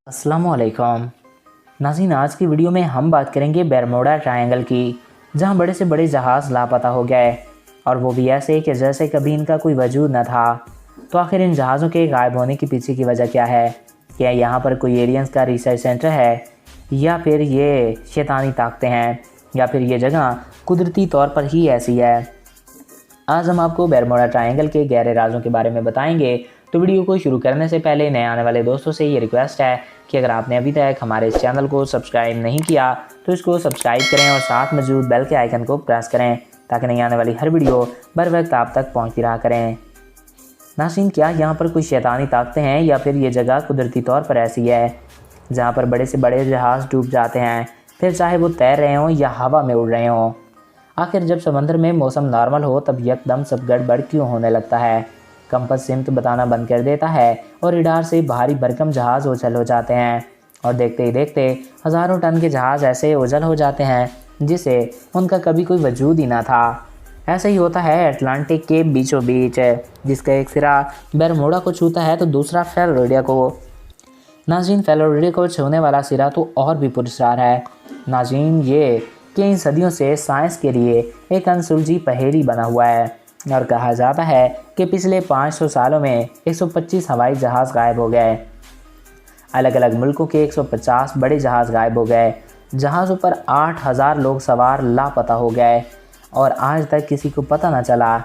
अस्सलामुअलैकुम नाज़रीन, आज की वीडियो में हम बात करेंगे बरमूडा ट्रायंगल की, जहां बड़े से बड़े जहाज़ लापता हो गए और वो भी ऐसे कि जैसे कभी इनका कोई वजूद न था। तो आखिर इन जहाज़ों के गायब होने के पीछे की वजह क्या है? क्या यहाँ पर कोई एलियंस का रिसर्च सेंटर है, या फिर ये शैतानी ताकतें हैं, या फिर ये जगह कुदरती तौर पर ही ऐसी है? आज हम आपको बरमूडा ट्रायंगल के गहरे राजों के बारे में बताएंगे। तो वीडियो को शुरू करने से पहले नए आने वाले दोस्तों से ये रिक्वेस्ट है कि अगर आपने अभी तक हमारे इस चैनल को सब्सक्राइब नहीं किया तो इसको सब्सक्राइब करें और साथ मौजूद बेल के आइकन को प्रेस करें ताकि नई आने वाली हर वीडियो बर वक्त आप तक पहुँचती रहा करें। नाज़रीन, क्या यहाँ पर कोई शैतानी ताकतें हैं, या फिर ये जगह कुदरती तौर पर ऐसी है जहाँ पर बड़े से बड़े जहाज़ डूब जाते हैं, फिर चाहे वो तैर रहे हों या हवा में उड़ रहे हों? आखिर जब समंदर में मौसम नॉर्मल हो तब यकदम सब गड़बड़ क्यों होने लगता है? कंपास सिमत बताना बंद कर देता है और रडार से भारी भरकम जहाज़ ओझल हो जाते हैं, और देखते ही देखते हज़ारों टन के जहाज़ ऐसे ओझल हो जाते हैं जिसे उनका कभी कोई वजूद ही ना था। ऐसा ही होता है अटलांटिक के बीचों बीच, जिसका एक सिरा बरमूडा को छूता है तो दूसरा फ्लोरिडा को। नाज़रीन, फ्लोरिडा को छूने वाला सिरा तो और भी पुरस्कार है। नाज़रीन, ये कई सदियों से साइंस के लिए एक अनसुलझी पहेली बना हुआ है, और कहा जाता है कि पिछले 500 सालों में 125 हवाई जहाज़ गायब हो गए। अलग अलग मुल्कों के 150 बड़े जहाज़ गायब हो गए। जहाज़ों पर 8000 लोग सवार लापता हो गए और आज तक किसी को पता न चला।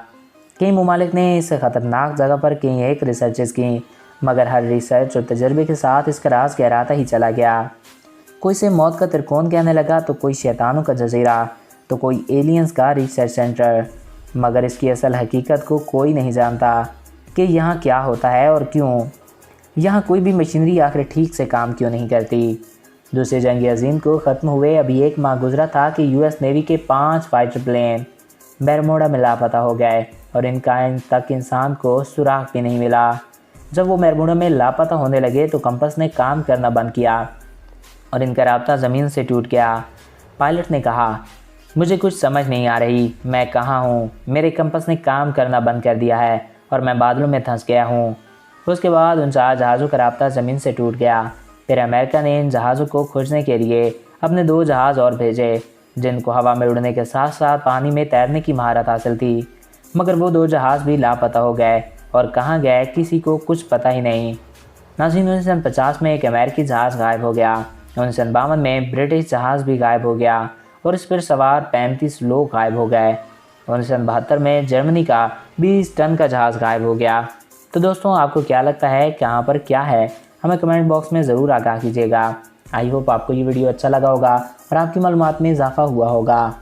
कई ममालिक ने इस ख़तरनाक जगह पर कई एक रिसर्चेस की, मगर हर रिसर्च और तजर्बे के साथ इसका राज गहराता ही चला गया। कोई से मौत का त्रिकोण कहने लगा, तो कोई शैतानों का जजीरा, तो कोई एलियंस का रिसर्च सेंटर, मगर इसकी असल हकीकत को कोई नहीं जानता कि यहाँ क्या होता है और क्यों। यहाँ कोई भी मशीनरी आखिर ठीक से काम क्यों नहीं करती। दूसरी जंग अजीम को ख़त्म हुए अभी एक माह गुजरा था कि यूएस नेवी के 5 फाइटर प्लेन बरमूडा में लापता हो गए और इनका इन तक इंसान को सुराग भी नहीं मिला। जब वो बरमूडा में लापता होने लगे तो कंपास ने काम करना बंद किया और इनका राब्ता ज़मीन से टूट गया। पायलट ने कहा, मुझे कुछ समझ नहीं आ रही, मैं कहाँ हूँ? मेरे कंपास ने काम करना बंद कर दिया है और मैं बादलों में फंस गया हूँ। उसके बाद उन 4 जहाज़ों का राब्ता ज़मीन से टूट गया। फिर अमेरिका ने इन जहाज़ों को खोजने के लिए अपने 2 जहाज़ और भेजे, जिनको हवा में उड़ने के साथ साथ पानी में तैरने की महारत हासिल थी, मगर वो 2 जहाज़ भी लापता हो गए और कहाँ गए किसी को कुछ पता ही नहीं। नाज़रीन, 1950 में एक अमेरिकी जहाज़ गायब हो गया। 1952 में ब्रिटिश जहाज़ भी गायब हो गया और इस पर सवार 35 लोग गायब हो गए। 1972 में जर्मनी का 20 टन का जहाज़ गायब हो गया। तो दोस्तों, आपको क्या लगता है कि यहाँ पर क्या है? हमें कमेंट बॉक्स में ज़रूर आगाह कीजिएगा। आई होप आपको ये वीडियो अच्छा लगा होगा और आपकी मालूमात में इजाफा हुआ होगा।